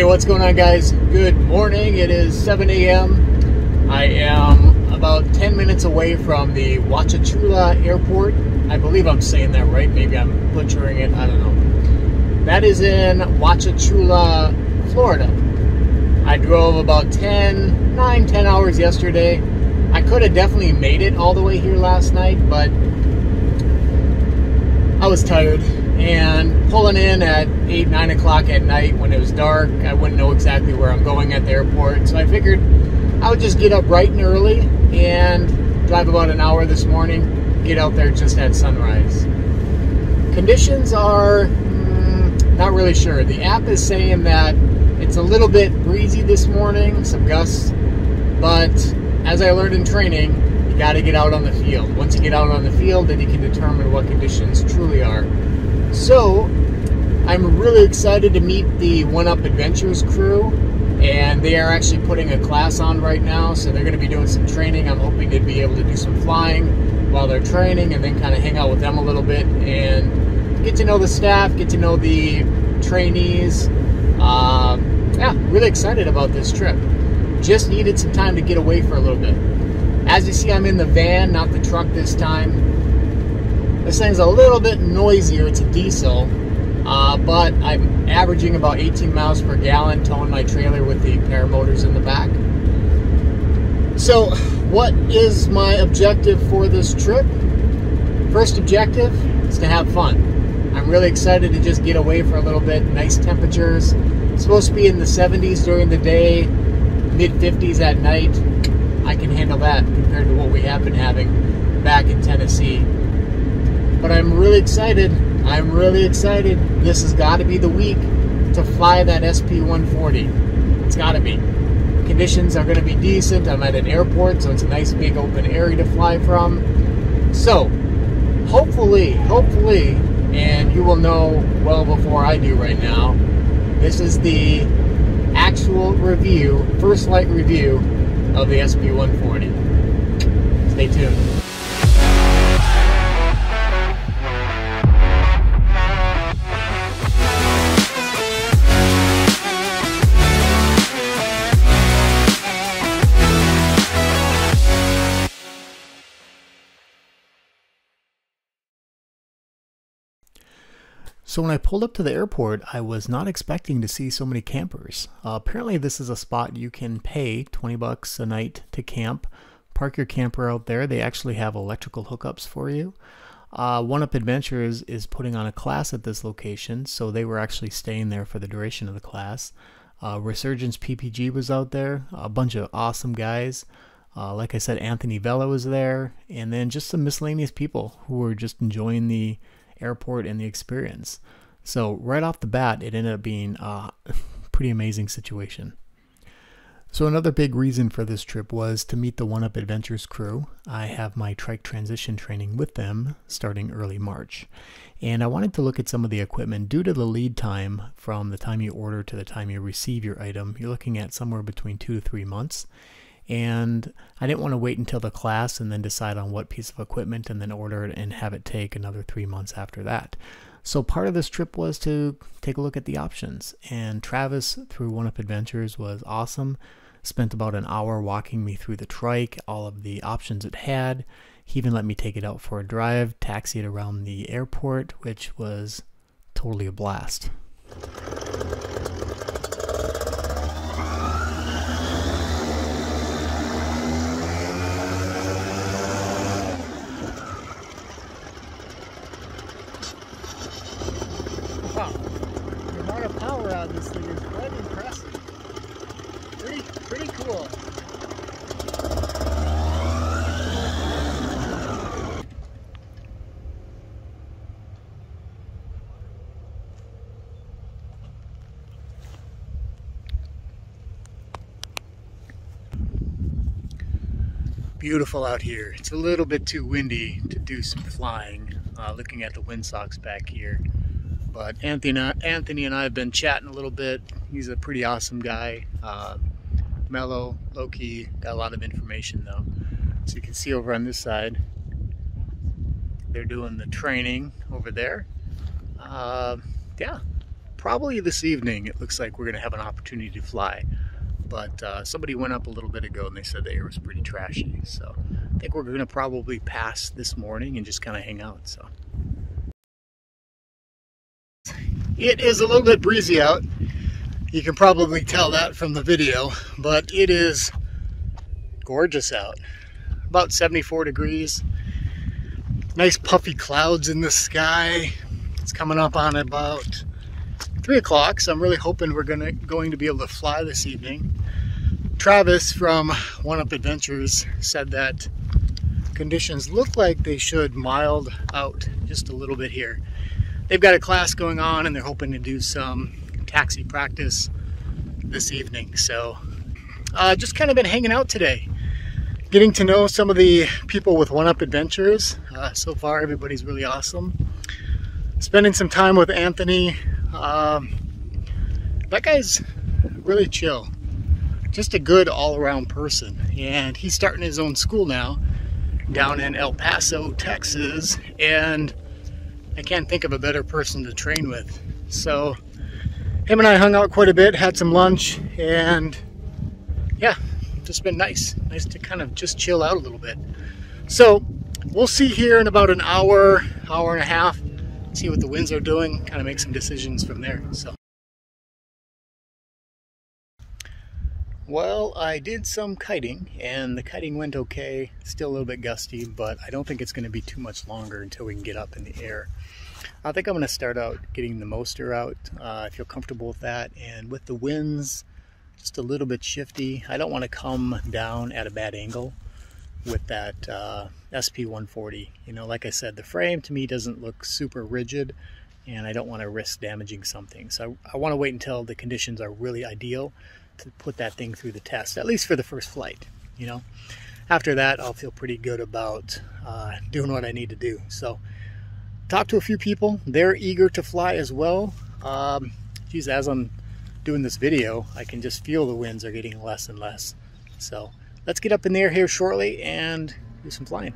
Hey, what's going on, guys? Good morning. It is 7 a.m. I am about 10 minutes away from the Wauchula Airport. I believe I'm saying that right. Maybe I'm butchering it. I don't know. That is in Wauchula, Florida. I drove about 10 hours yesterday. I could have definitely made it all the way here last night, but I was tired. And pulling in at 8, 9 o'clock at night when it was dark, I wouldn't know exactly where I'm going at the airport. So I figured I would just get up bright and early and drive about an hour this morning, get out there just at sunrise. Conditions are not really sure. The app is saying that it's a little bit breezy this morning, some gusts, but as I learned in training, you got to get out on the field. Once you get out on the field, then you can determine what conditions truly are. So, I'm really excited to meet the One Up Adventures crew, and they are actually putting a class on right now, so they're going to be doing some training. I'm hoping to be able to do some flying while they're training, and then kind of hang out with them a little bit, and get to know the staff, get to know the trainees. Yeah, really excited about this trip. Just needed some time to get away for a little bit. As you see, I'm in the van, not the truck this time. This thing's a little bit noisier. It's a diesel, but I'm averaging about 18 miles per gallon towing my trailer with the paramotors in the back. So what is my objective for this trip? First objective is to have fun. I'm really excited to just get away for a little bit. Nice temperatures. It's supposed to be in the 70s during the day, mid-50s at night. I can handle that compared to what we have been having back in Tennessee. But I'm really excited. I'm really excited. This has got to be the week to fly that SP140. It's got to be. Conditions are going to be decent. I'm at an airport, so it's a nice big open area to fly from. So, hopefully, and you will know well before I do right now, this is the actual review, first flight review of the SP140. Stay tuned. So when I pulled up to the airport, I was not expecting to see so many campers. Apparently this is a spot you can pay 20 bucks a night to camp. Park your camper out there. They actually have electrical hookups for you. One Up Adventures is putting on a class at this location, so they were actually staying there for the duration of the class. Resurgence PPG was out there, a bunch of awesome guys. Like I said, Anthony Vella was there, and then just some miscellaneous people who were just enjoying the airport and the experience. So right off the bat, it ended up being a pretty amazing situation. So another big reason for this trip was to meet the One Up Adventures crew. I have my trike transition training with them starting early March. And I wanted to look at some of the equipment. Due to the lead time from the time you order to the time you receive your item, you're looking at somewhere between 2 to 3 months. And I didn't want to wait until the class and then decide on what piece of equipment and then order it and have it take another 3 months after that. So part of this trip was to take a look at the options. And Travis, through One Up Adventures, was awesome. Spent about an hour walking me through the trike, all of the options it had. He even let me take it out for a drive, taxi it around the airport, which was totally a blast. Wow, the amount of power out of this thing is quite impressive. Pretty cool. Beautiful out here. It's a little bit too windy to do some flying, looking at the windsocks back here. But Anthony and I have been chatting a little bit. He's a pretty awesome guy. Mellow, low-key, got a lot of information though. So you can see over on this side, they're doing the training over there. Yeah, probably this evening it looks like we're going to have an opportunity to fly. But somebody went up a little bit ago and they said the air was pretty trashy. So I think we're going to probably pass this morning and just kind of hang out. So it is a little bit breezy out. You can probably tell that from the video, but it is gorgeous out. About 74 degrees. Nice puffy clouds in the sky. It's coming up on about 3 o'clock, so I'm really hoping we're going to be able to fly this evening. Travis from One Up Adventures said that conditions look like they should mild out just a little bit here. They've got a class going on and they're hoping to do some taxi practice this evening. So just kind of been hanging out today, getting to know some of the people with One Up Adventures. So far everybody's really awesome. Spending some time with Anthony. That guy's really chill, just a good all-around person, and he's starting his own school now down in El Paso, Texas, and I can't think of a better person to train with. So him and I hung out quite a bit, had some lunch, and yeah, just been nice to kind of just chill out a little bit. So we'll see here in about an hour and a half, see what the winds are doing, kind of make some decisions from there. So, well, I did some kiting and the kiting went okay. Still a little bit gusty, but I don't think it's going to be too much longer until we can get up in the air. I think I'm going to start out getting the moster out. I feel comfortable with that, and with the winds just a little bit shifty, I don't want to come down at a bad angle with that SP140. You know, like I said, the frame to me doesn't look super rigid, and I don't want to risk damaging something. So I want to wait until the conditions are really ideal to put that thing through the test, at least for the first flight. You know, after that I'll feel pretty good about doing what I need to do. So talked to a few people, they're eager to fly as well. Geez, as I'm doing this video, I can just feel the winds are getting less and less. So let's get up in the air here shortly and do some flying.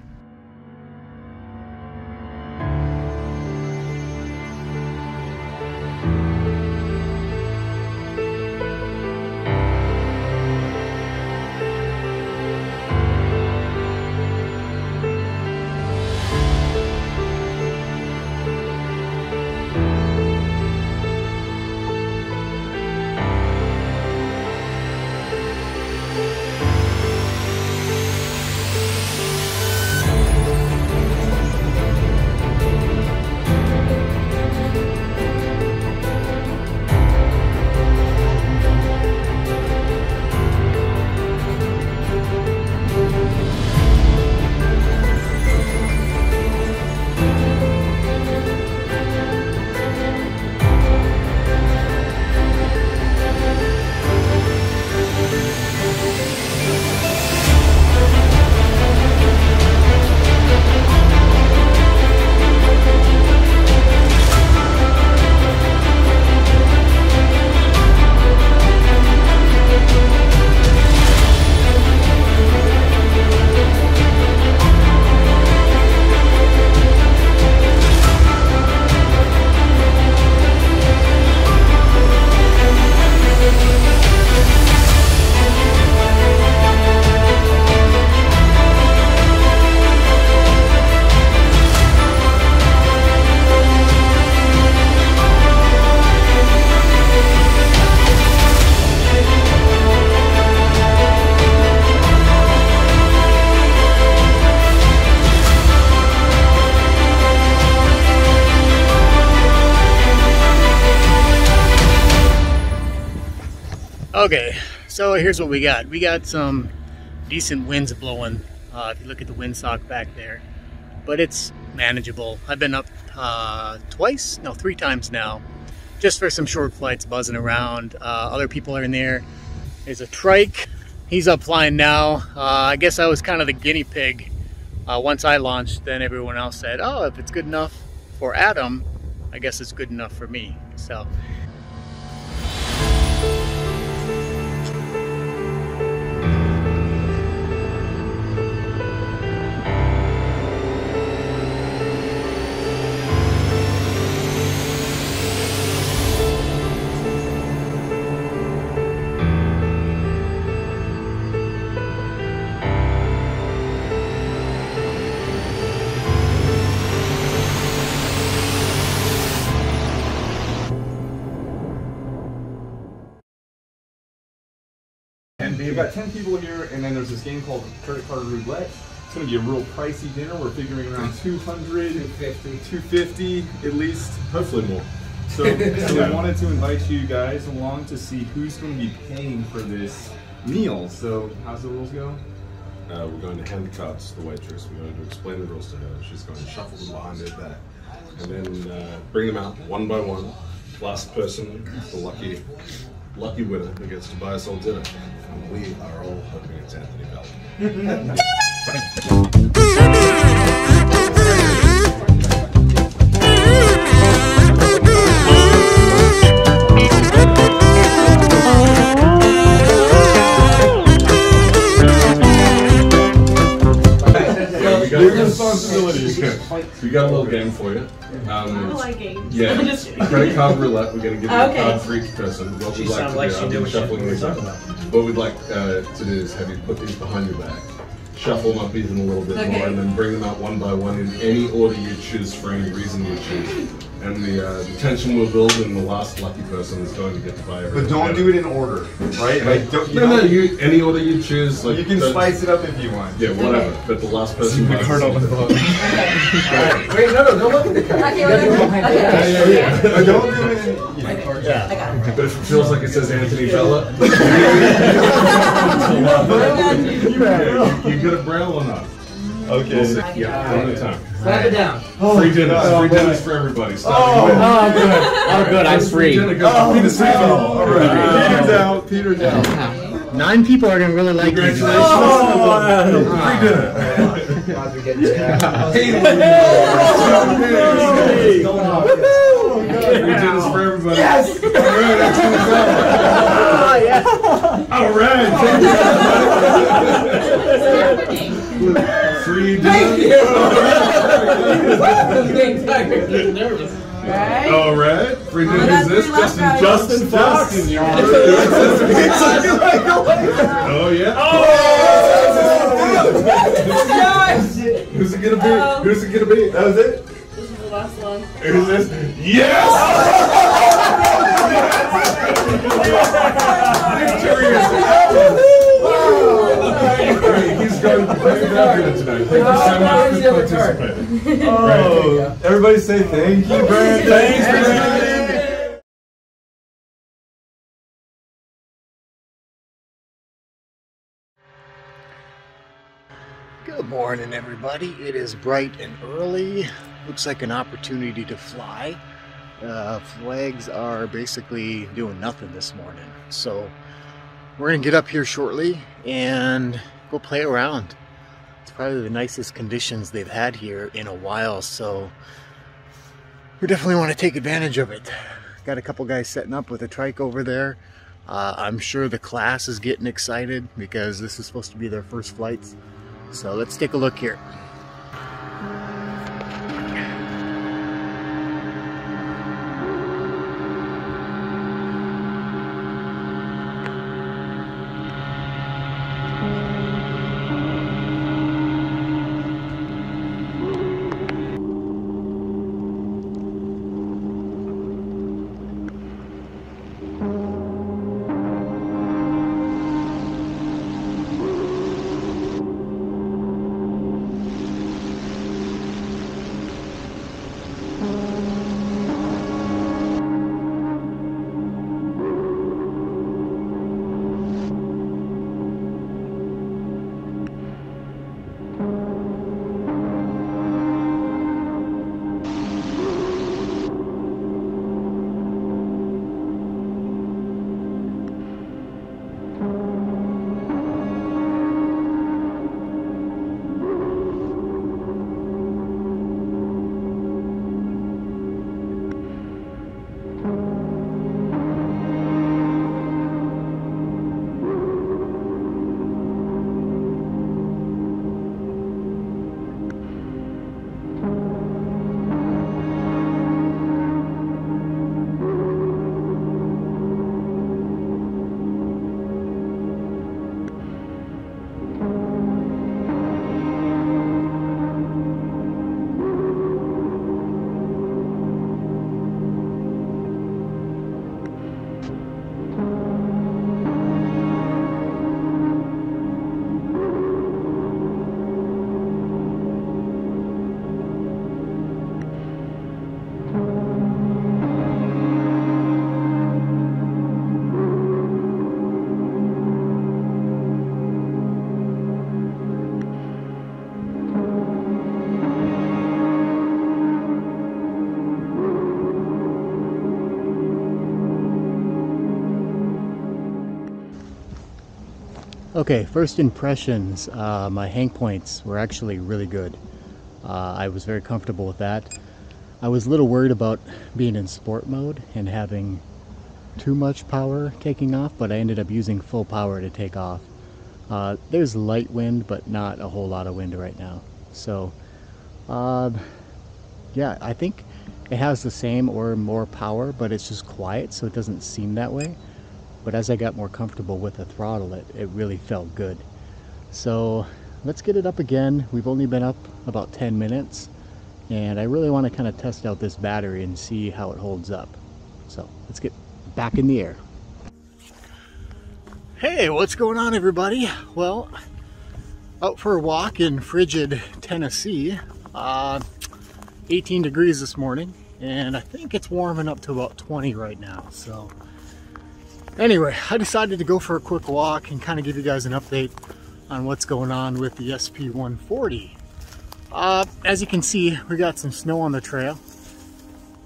Okay, so here's what we got. We got some decent winds blowing, if you look at the windsock back there, but it's manageable. I've been up 3 times now, just for some short flights, buzzing around. Other people are in there. There's a trike. He's up flying now. I guess I was kind of the guinea pig. Once I launched, then everyone else said, oh, if it's good enough for Adam, I guess it's good enough for me. So We've got 10 people here, and then there's this game called Credit Card Roulette. It's going to be a real pricey dinner. We're figuring around 200, 250 at least. Hopefully more. So we wanted to invite you guys along to see who's going to be paying for this meal. So how's the rules go? We're going to hand the cards to the waitress. We're going to explain the rules to her. She's going to shuffle them behind her back, and then bring them out one by one. Last person, the lucky winner, who gets to buy us all dinner. And we are all hoping it's Anthony Bell. We got a little game for you. I like games. Yeah, credit card roulette. We're going to give you a card for each person. What we'd like to do, shuffling these up. What we'd like to do is have you put these behind your back, shuffle them up even a little bit more, and then bring them out one by one in any order you choose for any reason you choose. And the tension will build, and the last lucky person is going to get to buy everything. But don't do it in order, right? Like, any order you choose. Like, you can spice it up if you want. Yeah, whatever. Okay. But the last person buys card on the phone. Wait, no, don't look at the card. Don't do it in... Yeah. I got it. But if it feels like it says Anthony Bella, you get a braille or not? Okay. Yeah, one at a time. Slap it down. Free dinners for everybody. Oh, good. I'm free. All right. Peter's out. 9 people are gonna really like this. Congratulations. Free dinners for everybody. Yes! All right. Free dinner. Thank you. Right? All right. Free dinner. Is this Justin Fox? Oh yeah. Who's it gonna be? Who's it gonna be? That was it. This is the last one. Who's this? Yes. He's going to play tonight. Thank you so much for participating. Oh, everybody say thank you, Brandon. Thanks, Brandon. Good morning, everybody. It is bright and early. Looks like an opportunity to fly. Flags are basically doing nothing this morning. So we're gonna get up here shortly and go play around. It's probably the nicest conditions they've had here in a while, so we definitely want to take advantage of it. Got a couple guys setting up with a trike over there. I'm sure the class is getting excited because this is supposed to be their first flights. So let's take a look here. Okay, first impressions, my hang points were actually really good. I was very comfortable with that. I was a little worried about being in sport mode and having too much power taking off, but I ended up using full power to take off. There's light wind, but not a whole lot of wind right now. So, yeah, I think it has the same or more power, but it's just quiet, so it doesn't seem that way. But as I got more comfortable with the throttle, it really felt good. So let's get it up again. We've only been up about 10 minutes, and I really want to kind of test out this battery and see how it holds up. So let's get back in the air. Hey, what's going on, everybody? Well, out for a walk in frigid Tennessee. 18 degrees this morning, and I think it's warming up to about 20 right now. So anyway, I decided to go for a quick walk and kind of give you guys an update on what's going on with the SP140. As you can see, we got some snow on the trail.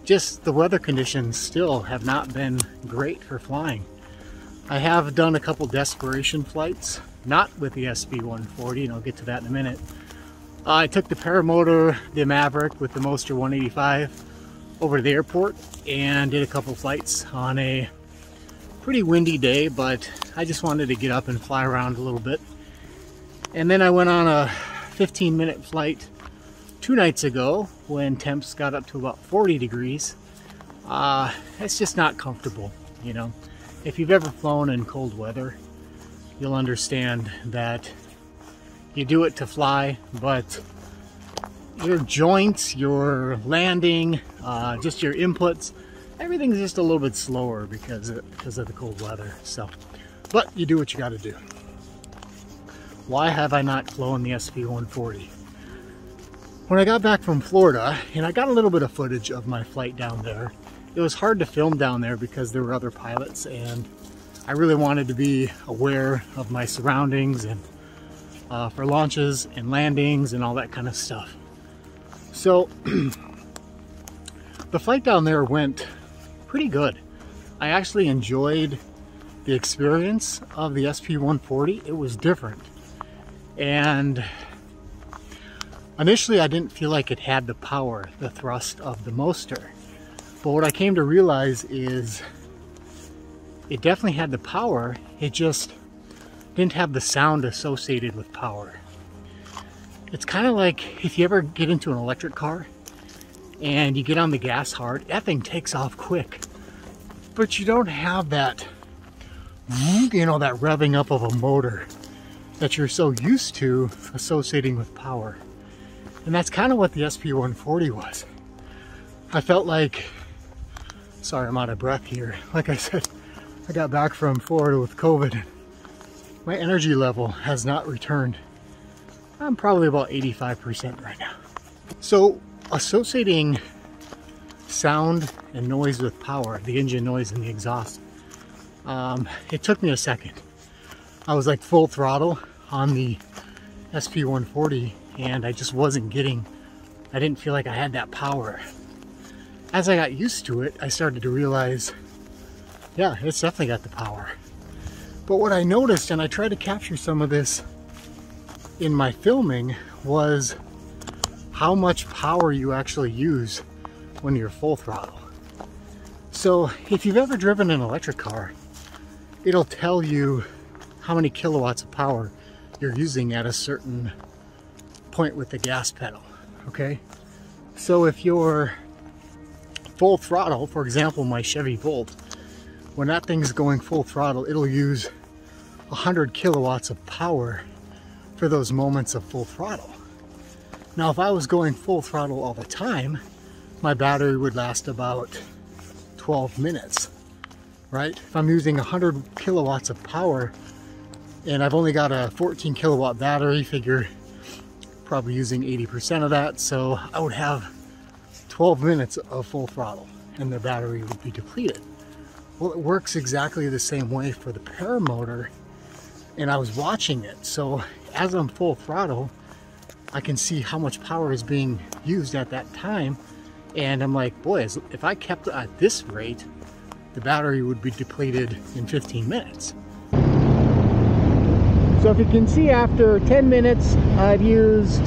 Just the weather conditions still have not been great for flying. I have done a couple desperation flights, not with the SP140, and I'll get to that in a minute. I took the paramotor, the Maverick with the Moster 185 over to the airport and did a couple flights on a pretty windy day, but I just wanted to get up and fly around a little bit. And then I went on a 15-minute flight 2 nights ago when temps got up to about 40 degrees. It's just not comfortable, you know. If you've ever flown in cold weather, you'll understand that you do it to fly, but your joints, your landing, just your inputs, everything's just a little bit slower because of the cold weather. So, but you do what you got to do. Why have I not flown the SP140? When I got back from Florida, and I got a little bit of footage of my flight down there, it was hard to film down there because there were other pilots, and I really wanted to be aware of my surroundings and for launches and landings and all that kind of stuff. So the flight down there went pretty good. I actually enjoyed the experience of the SP140. It was different, and initially I didn't feel like it had the power, the thrust of the Moster. But what I came to realize is it definitely had the power, it just didn't have the sound associated with power. It's kind of like if you ever get into an electric car and you get on the gas hard, that thing takes off quick. But you don't have that, you know, that revving up of a motor that you're so used to associating with power. And that's kind of what the SP140 was. I felt like, sorry, I'm out of breath here. Like I said, I got back from Florida with COVID. My energy level has not returned. I'm probably about 85% right now. So associating sound and noise with power, the engine noise and the exhaust, it took me a second. I was like full throttle on the SP140 and I just wasn't getting, I didn't feel like I had that power. As I got used to it, I started to realize, yeah, it's definitely got the power. But what I noticed, and I tried to capture some of this in my filming, was how much power you actually use when you're full throttle. So if you've ever driven an electric car, it'll tell you how many kilowatts of power you're using at a certain point with the gas pedal, okay? So if you're full throttle, for example, my Chevy Volt, when that thing's going full throttle, it'll use 100 kilowatts of power for those moments of full throttle. Now, if I was going full throttle all the time, my battery would last about 12 minutes, right? If I'm using 100 kilowatts of power and I've only got a 14 kilowatt battery, figure probably using 80% of that, so I would have 12 minutes of full throttle and the battery would be depleted. Well, it works exactly the same way for the paramotor, and I was watching it. So as I'm full throttle, I can see how much power is being used at that time. And I'm like, boy, if I kept at this rate, the battery would be depleted in 15 minutes. So if you can see, after 10 minutes, I've used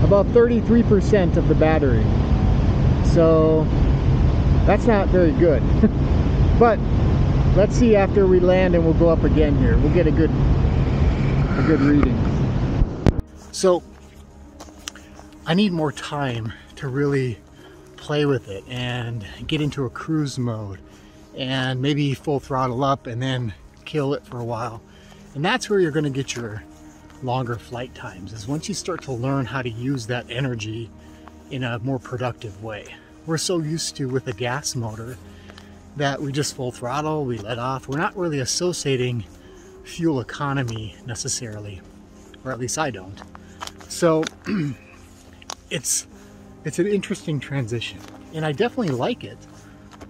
about 33% of the battery. So that's not very good. But let's see after we land, and we'll go up again here. We'll get a good reading. So I need more time to really play with it and get into a cruise mode and maybe full throttle up and then kill it for a while. And that's where you're going to get your longer flight times, is once you start to learn how to use that energy in a more productive way. We're so used to, with a gas motor, that we just full throttle, we let off. We're not really associating fuel economy necessarily, or at least I don't. So it's an interesting transition, and I definitely like it.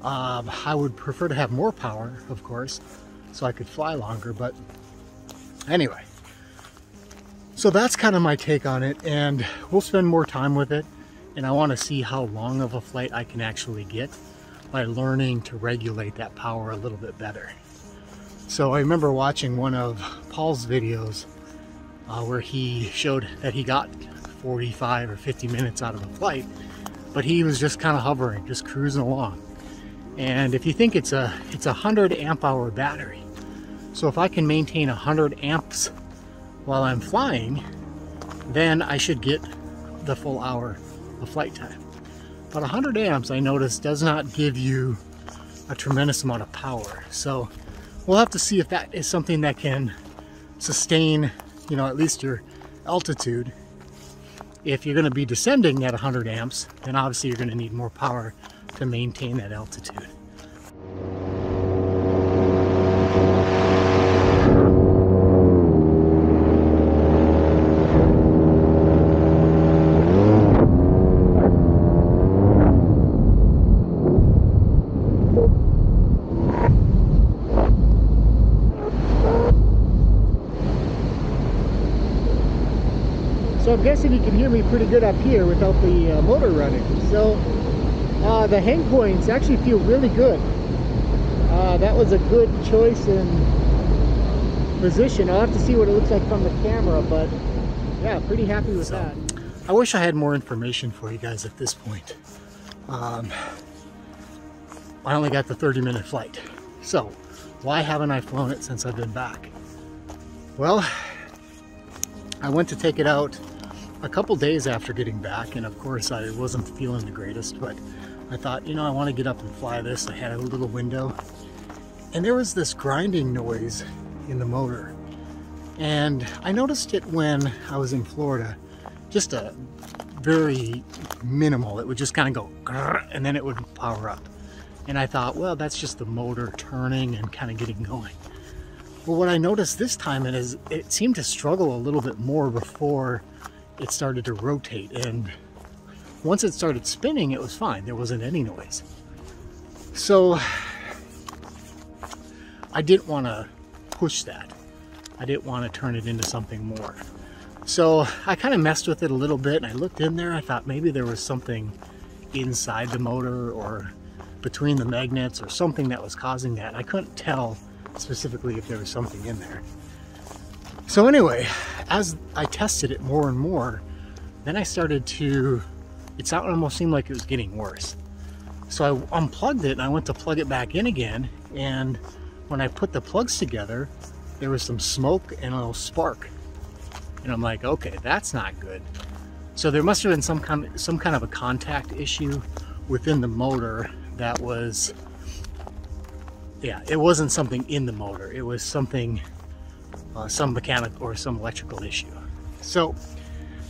I would prefer to have more power, of course, so I could fly longer, but anyway. So that's kind of my take on it, and we'll spend more time with it, and I want to see how long of a flight I can actually get by learning to regulate that power a little bit better. So I remember watching one of Paul's videos where he showed that he got 45 or 50 minutes out of a flight, but he was just kind of hovering, just cruising along. And if you think it's a 100 amp hour battery, so if I can maintain 100 amps while I'm flying, then I should get the full hour of flight time. But 100 amps, I noticed, does not give you a tremendous amount of power. So we'll have to see if that is something that can sustain, you know, at least your altitude. If you're going to be descending at 100 amps, then obviously you're going to need more power to maintain that altitude. So I'm guessing you can hear me pretty good up here without the motor running. So the hang points actually feel really good. That was a good choice in position. I'll have to see what it looks like from the camera, but yeah, pretty happy with that. I wish I had more information for you guys at this point. I only got the 30-minute flight. So why haven't I flown it since I've been back? Well, I went to take it out a couple days after getting back, and of course I wasn't feeling the greatest, but I thought, you know, I want to get up and fly this. I had a little window, and there was this grinding noise in the motor, and I noticed it when I was in Florida, just a very minimal. It would just kind of go grrr, and then it would power up, and I thought, well, that's just the motor turning and kind of getting going. Well, what I noticed this time is it seemed to struggle a little bit more before it started to rotate, and once it started spinning, it was fine. There wasn't any noise. So I didn't want to push that. I didn't want to turn it into something more. So I kind of messed with it a little bit, and I looked in there. I thought maybe there was something inside the motor or between the magnets or something that was causing that. I couldn't tell specifically if there was something in there. So anyway, as I tested it more and more, then I started to, it almost seemed like it was getting worse. So I unplugged it and I went to plug it back in again, and when I put the plugs together, there was some smoke and a little spark. And I'm like, okay, that's not good. So there must have been some kind of a contact issue within the motor that was, yeah, it wasn't something in the motor. It was something, some mechanical or some electrical issue. So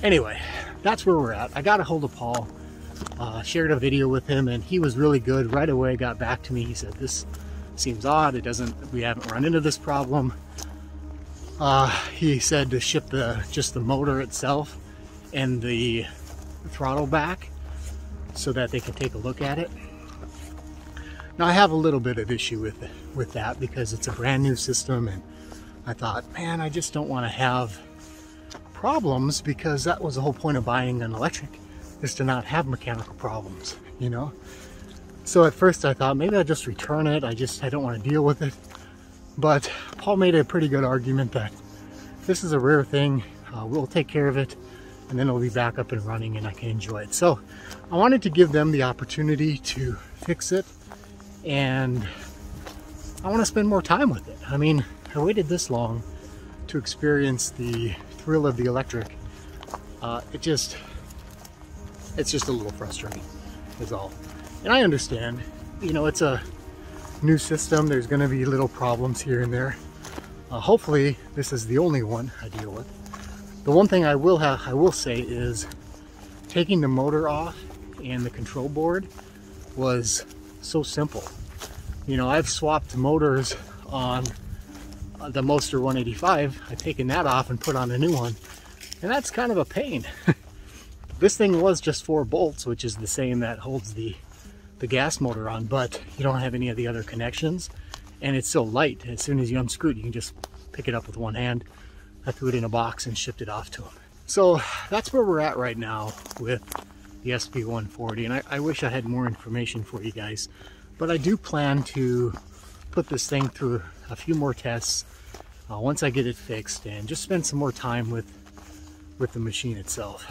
anyway, that's where we're at. I got a hold of Paul, shared a video with him, and he was really good. Right away got back to me. He said, this seems odd. We haven't run into this problem. He said to ship just the motor itself and the throttle back so that they could take a look at it. Now I have a little bit of issue with that because it's a brand new system, and I thought, man, I just don't want to have problems, because that was the whole point of buying an electric, is to not have mechanical problems, you know? So at first I thought maybe I'll just return it. I don't want to deal with it. But Paul made a pretty good argument that this is a rare thing. We'll take care of it, and then it'll be back up and running and I can enjoy it. So I wanted to give them the opportunity to fix it, and I want to spend more time with it. I mean, I waited this long to experience the thrill of the electric. It's just a little frustrating is all. And I understand, you know, it's a new system. There's going to be little problems here and there. Hopefully this is the only one I deal with. The one thing I will say is taking the motor off and the control board was so simple. You know, I've swapped motors on the Moster 185. I've taken that off and put on a new one, and that's kind of a pain. This thing was just 4 bolts, which is the same that holds the gas motor on, but you don't have any of the other connections, and it's so light. As soon as you unscrew it, you can just pick it up with one hand. I threw it in a box and shipped it off to him. So that's where we're at right now with the SP140, and I wish I had more information for you guys, but I do plan to put this thing through a few more tests once I get it fixed, and just spend some more time with the machine itself.